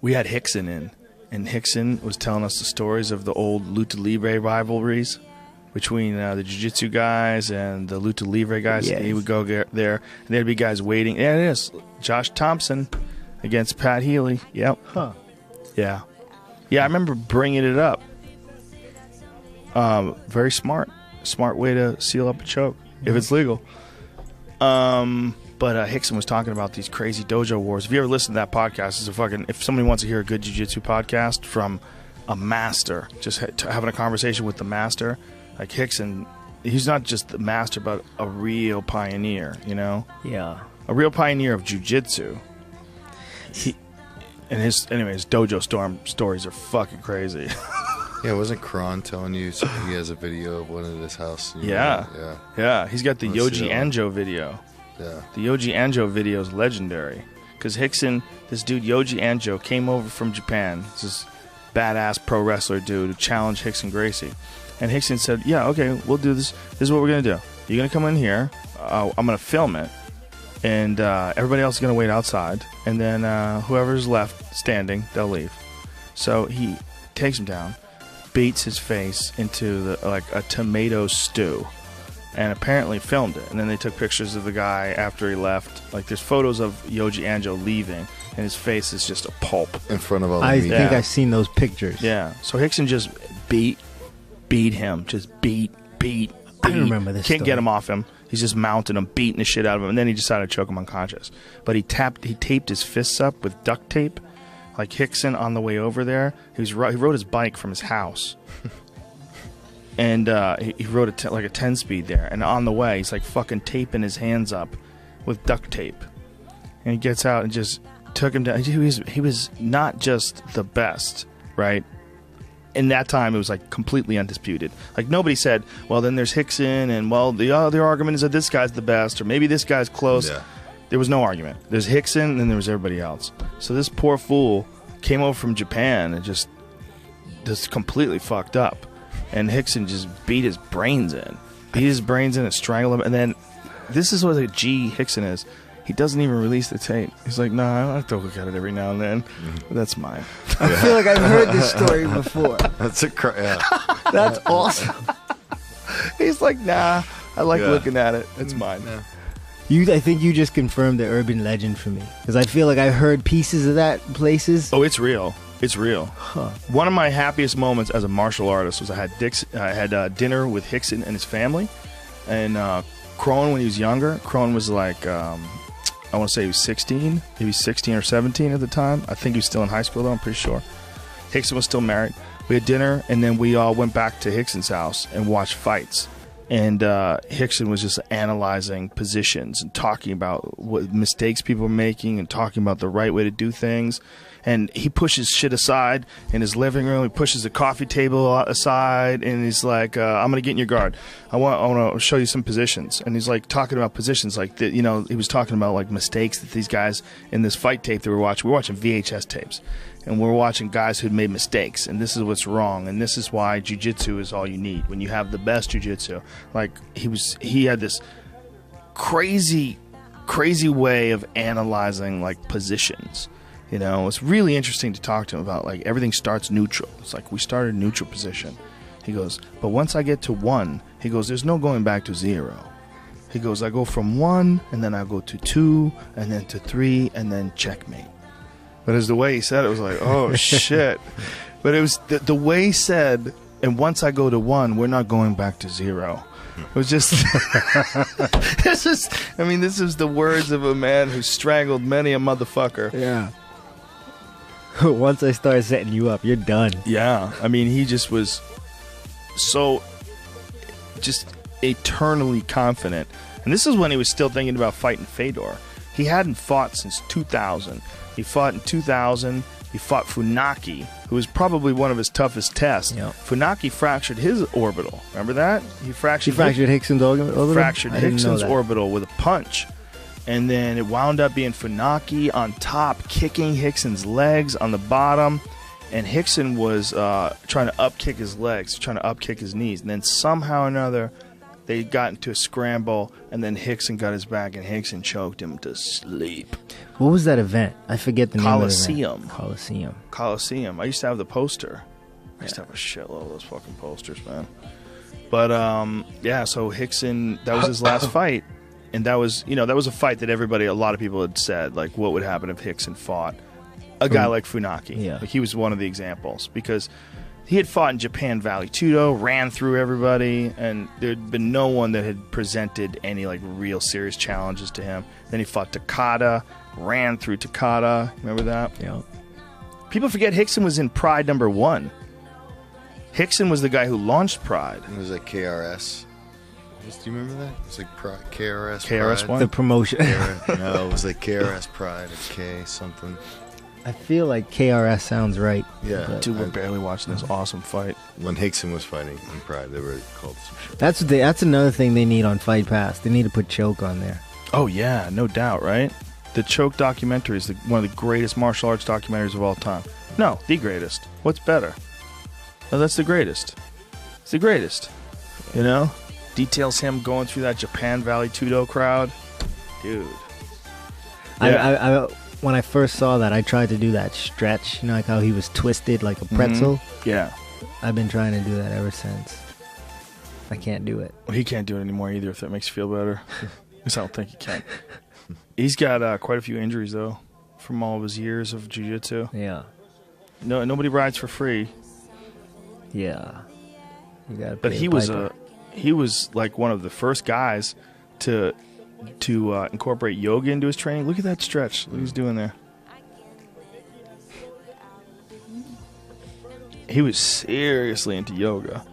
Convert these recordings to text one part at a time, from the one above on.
we had Rickson in, and Rickson was telling us the stories of the old Luta Libre rivalries between the jiu-jitsu guys and the Luta Libre guys. Yes. He would go there, and there'd be guys waiting. Yeah, it is. Josh Thompson against Pat Healy. Yep. Huh. Yeah. Yeah, I remember bringing it up. Very smart. Smart way to seal up a choke, if it's legal. But Rickson was talking about these crazy dojo wars. If you ever listen to that podcast, it's a fucking. If somebody wants to hear a good jiu-jitsu podcast from a master, just having a conversation with the master, like Rickson, he's not just the master, but a real pioneer. You know? Yeah. A real pioneer of jiu-jitsu. His dojo storm stories are fucking crazy. Yeah, wasn't Kron telling you he has a video of one at his house? Yeah. He's got the Yoji Anjo video. Yeah. The Yoji Anjo video is legendary because Rickson, this dude Yoji Anjo, came over from Japan. This badass pro wrestler dude who challenged Rickson Gracie, and Rickson said, "Yeah, okay, we'll do this. This is what we're gonna do. You're gonna come in here. I'm gonna film it, and everybody else is gonna wait outside, and then whoever's left standing, they'll leave." So he takes him down, beats his face into a tomato stew, and apparently filmed it. And then they took pictures of the guy after he left. Like, there's photos of Yoji Anjo leaving, and his face is just a pulp in front of all the I media. think I've seen those pictures. Yeah. So Rickson just beat him. Just beat. I don't remember this Can't story. get him off him. He's just mounting him, beating the shit out of him, and then he decided to choke him unconscious. But he taped his fists up with duct tape. Like Rickson on the way over there, he rode his bike from his house. And he rode a 10-speed there. And on the way, he's like fucking taping his hands up with duct tape. And he gets out and just took him down. He was not just the best, right? In that time, it was like completely undisputed. Like, nobody said, well, then there's Rickson, and well, the other argument is that this guy's the best, or maybe this guy's close. Yeah. There was no argument. There's Rickson, and then there was everybody else. So this poor fool came over from Japan and just completely fucked up. And Rickson just beat his brains in. And strangled him. And then, this is what a G Rickson is. He doesn't even release the tape. He's like, no, I have to look at it every now and then. But that's mine. I feel like I've heard this story before. That's That's awesome. He's like, nah, I like looking at it. It's mine. Yeah. I think you just confirmed the urban legend for me. Because I feel like I've heard pieces of that places. Oh, it's real. It's real. Huh. One of my happiest moments as a martial artist was I had dinner with Rickson and his family. And Crone, when he was younger, Crone was like, I want to say he was 16. He was 16 or 17 at the time. I think he was still in high school, though. I'm pretty sure. Rickson was still married. We had dinner, and then we all went back to Rickson's house and watched fights. And Rickson was just analyzing positions and talking about what mistakes people were making and talking about the right way to do things. And he pushes shit aside in his living room. He pushes the coffee table aside, and he's like, "I'm gonna get in your guard. I want to show you some positions." And he's like talking about positions, like he was talking about like mistakes that these guys in this fight tape that we're watching. We're watching VHS tapes, and we're watching guys who'd made mistakes, and this is what's wrong, and this is why jiu-jitsu is all you need when you have the best jiu-jitsu. Like he had this crazy way of analyzing like positions. You know, it's really interesting to talk to him about, like, everything starts neutral. It's like, we started neutral position. He goes, but once I get to 1, he goes, there's no going back to 0. He goes, I go from 1, and then I go to 2, and then to 3, and then checkmate. But as the way he said it was like, oh, shit. But it was the way he said, and once I go to 1, we're not going back to 0. It was just, this is the words of a man who strangled many a motherfucker. Yeah. Once I start setting you up, you're done. Yeah. I mean, he just was so just eternally confident. And this is when he was still thinking about fighting Fedor. He hadn't fought since 2000. He fought in 2000. He fought Funaki, who was probably one of his toughest tests. Yep. Funaki fractured his orbital. Remember that? He fractured Rickson's orbital? Fractured Rickson's orbital with a punch. And then it wound up being Funaki on top, kicking Rickson's legs on the bottom. And Rickson was trying to upkick his legs, trying to upkick his knees. And then somehow or another, They got into a scramble, and then Rickson got his back, and Rickson choked him to sleep. What was that event? I forget the name of the event. Coliseum. I used to have the poster. I used to have a shitload of those fucking posters, man. But, yeah, so Rickson, that was his last fight. And that was, that was a fight that a lot of people had said, like, what would happen if Rickson fought a guy like Funaki? Yeah. Like, he was one of the examples. Because he had fought in Japan Valley Tudo, ran through everybody, and there'd been no one that had presented any, like, real serious challenges to him. Then he fought Takada, ran through Takada. Remember that? Yeah. People forget Rickson was in Pride #1. Rickson was the guy who launched Pride. It was like KRS. Do you remember that? It was like KRS. KRS-One? Pride. The promotion. No, it was like KRS Pride or K something. I feel like KRS sounds right. Yeah. but Dude, we're barely watching this awesome fight. When Rickson was fighting in Pride, they were called some shit. that's another thing they need on Fight Pass. They need to put Choke on there. Oh, yeah, no doubt, right? The Choke documentary is one of the greatest martial arts documentaries of all time. No, the greatest. What's better? No, that's the greatest. It's the greatest. Details him going through that Japan Valley Tudo crowd. Dude. Yeah. When I first saw that, I tried to do that stretch. Like how he was twisted like a pretzel. Mm-hmm. Yeah. I've been trying to do that ever since. I can't do it. Well, he can't do it anymore either, if that makes you feel better. Because I don't think he can. He's got quite a few injuries, though, from all of his years of jiu-jitsu. Yeah. No, nobody rides for free. Yeah. You gotta But pay he was like one of the first guys to incorporate yoga into his training. Look at that stretch. Look what he's doing there. He was seriously into yoga.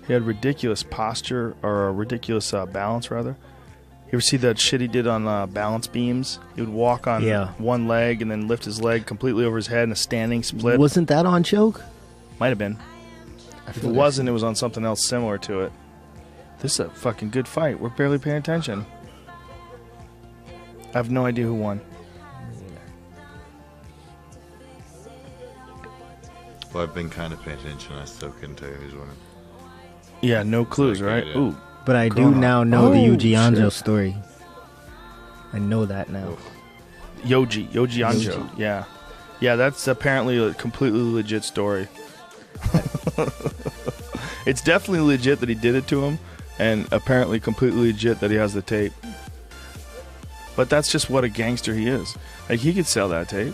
He had ridiculous posture, or ridiculous balance, rather. You ever see that shit he did on balance beams? He would walk on one leg and then lift his leg completely over his head in a standing split. Wasn't that on Choke? Might have been. If it wasn't, it was on something else similar to it. This is a fucking good fight. We're barely paying attention. I have no idea who won. Well, I've been kind of paying attention. I still couldn't tell you who's winning. Yeah, no clues, right? Yeah. Ooh. But I do now know the Yuji Anjo story. I know that now. Yoji Anjo. Yeah. Yeah, that's apparently a completely legit story. It's definitely legit that he did it to him, and apparently completely legit that he has the tape. But that's just what a gangster he is. Like, he could sell that tape.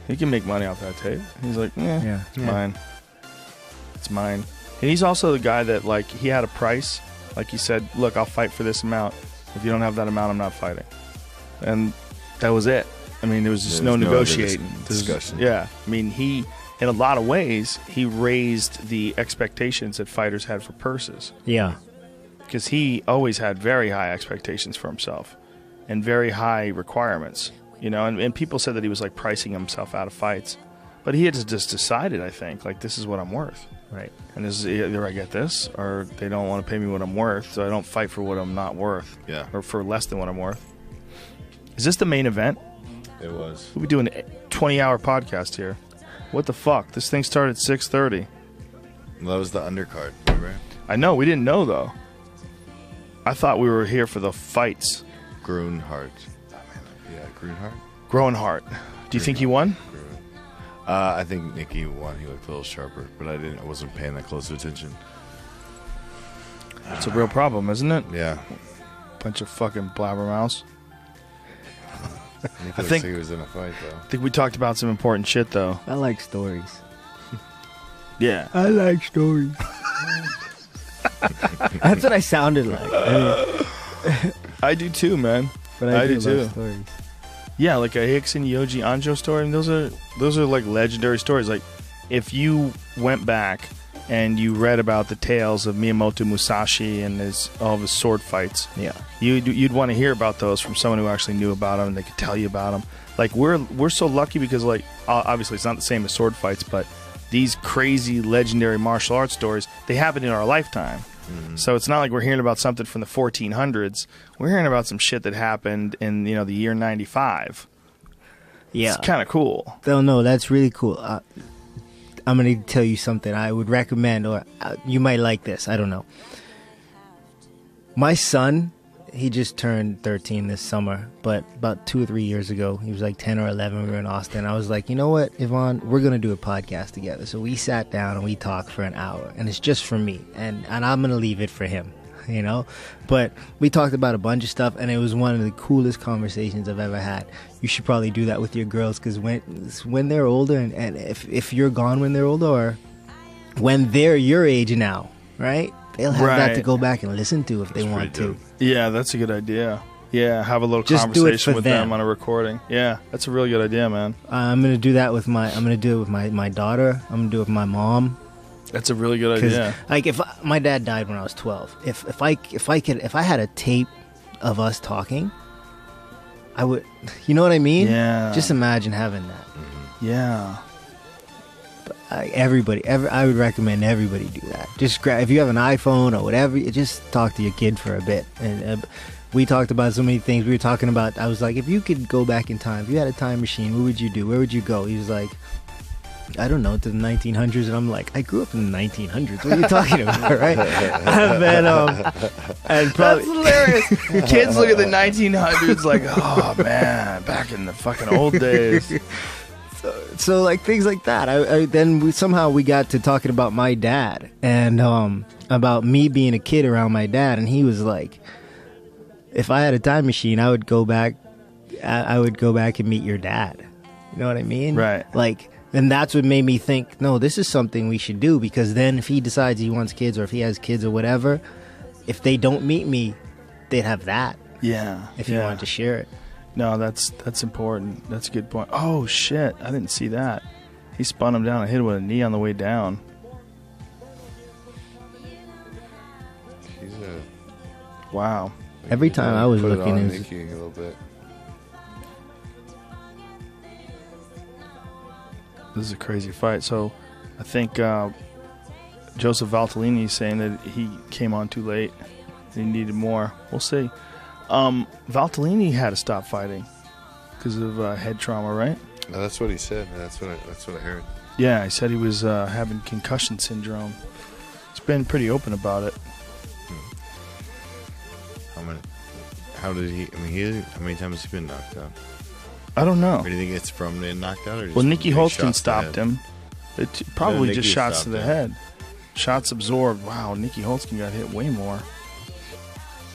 He can make money off that tape. He's like, it's mine. It's mine. And he's also the guy that, like, he had a price. Like, he said, look, I'll fight for this amount. If you don't have that amount, I'm not fighting. And that was it. I mean, there was just no negotiating. Discussion. Yeah. I mean, in a lot of ways, he raised the expectations that fighters had for purses. Yeah. Because he always had very high expectations for himself and very high requirements. And people said that he was, like, pricing himself out of fights. But he had just decided, I think, like, this is what I'm worth. Right. And this is either I get this, or they don't want to pay me what I'm worth, so I don't fight for what I'm not worth. Yeah. Or for less than what I'm worth. Is this the main event? It was. We'll be doing a 20-hour podcast here. What the fuck? This thing started at 6:30. Well, that was the undercard, remember? I know. We didn't know, though. I thought we were here for the fights. Grunhart. Yeah, Grunhart. Groenhart. Do you think he won? I think Nicky won. He looked a little sharper, but I wasn't paying that close attention. It's a real problem, isn't it? Yeah. Bunch of fucking blabbermouths. I think he was in a fight, though. I think we talked about some important shit, though. I like stories. Yeah. I like stories. That's what I sounded like. I do too, man. But I do too. love stories. Yeah, like a Rickson Yoji Anjo story. And those are like legendary stories. Like, if you went back and you read about the tales of Miyamoto Musashi and all of his sword fights, you'd want to hear about those from someone who actually knew about them and they could tell you about them. Like, we're so lucky because, like, obviously it's not the same as sword fights, but these crazy legendary martial arts stories, they happen in our lifetime. Mm-hmm. So it's not like we're hearing about something from the 1400s. We're hearing about some shit that happened in the year 95. Yeah, it's kind of cool. No, that's really cool. I'm going to tell you something I would recommend, or you might like this. I don't know. My son, he just turned 13 this summer, but about 2 or 3 years ago, he was like 10 or 11. We were in Austin. I was like, you know what, Yvonne, we're going to do a podcast together. So we sat down and we talked for an hour, and it's just for me, and I'm going to leave it for him, you know? But we talked about a bunch of stuff, and it was one of the coolest conversations I've ever had. You should probably do that with your girls, because when they're older, and if you're gone when they're older, or when they're your age now, right? They'll have that to go back and listen to if they want to. Yeah, that's a good idea. Yeah, have a little Just conversation with them on a recording. Yeah, that's a really good idea, man. I'm gonna do that with my daughter. I'm gonna do it with my mom. That's a really good idea. Like, my dad died when I was 12. If I had a tape of us talking, I would. You know what I mean? Yeah. Just imagine having that. Mm-hmm. Yeah. I would recommend everybody do that. Just grab, if you have an iPhone or whatever, just talk to your kid for a bit. And we talked about so many things. We were talking about, I was like, if you could go back in time, if you had a time machine, what would you do? Where would you go? He was like, I don't know, to the 1900s. And I'm like, I grew up in the 1900s. What are you talking about, right? And then, and probably, that's hilarious. Kids look at the 1900s like, oh man, back in the fucking old days. So like things like that. Then we got to talking about my dad and about me being a kid around my dad, and he was like, if I had a time machine, I would go back. I would go back and meet your dad. You know what I mean? Right. Like, and that's what made me think, no, this is something we should do, because then if he decides he wants kids, or if he has kids or whatever, if they don't meet me, they'd have that. Yeah. If you wanted to share it. No, that's important. That's a good point. Oh, shit. I didn't see that. He spun him down and hit him with a knee on the way down. Wow. Every time I was looking at Nikki a little bit. This is a crazy fight. So I think Joseph Valtellini is saying that he came on too late. He needed more. We'll see. Valtellini had to stop fighting because of head trauma, right? No, that's what he said. That's what I heard. Yeah, he said he was having concussion syndrome. He's been pretty open about it. How did he? I mean, how many times has he been knocked out? I don't know. Or do you think it's from being knocked out? Or just Nicky Holtzkin shots stopped him. Probably just shots to the head. Shots absorbed. Wow, Nicky Holtzkin got hit way more.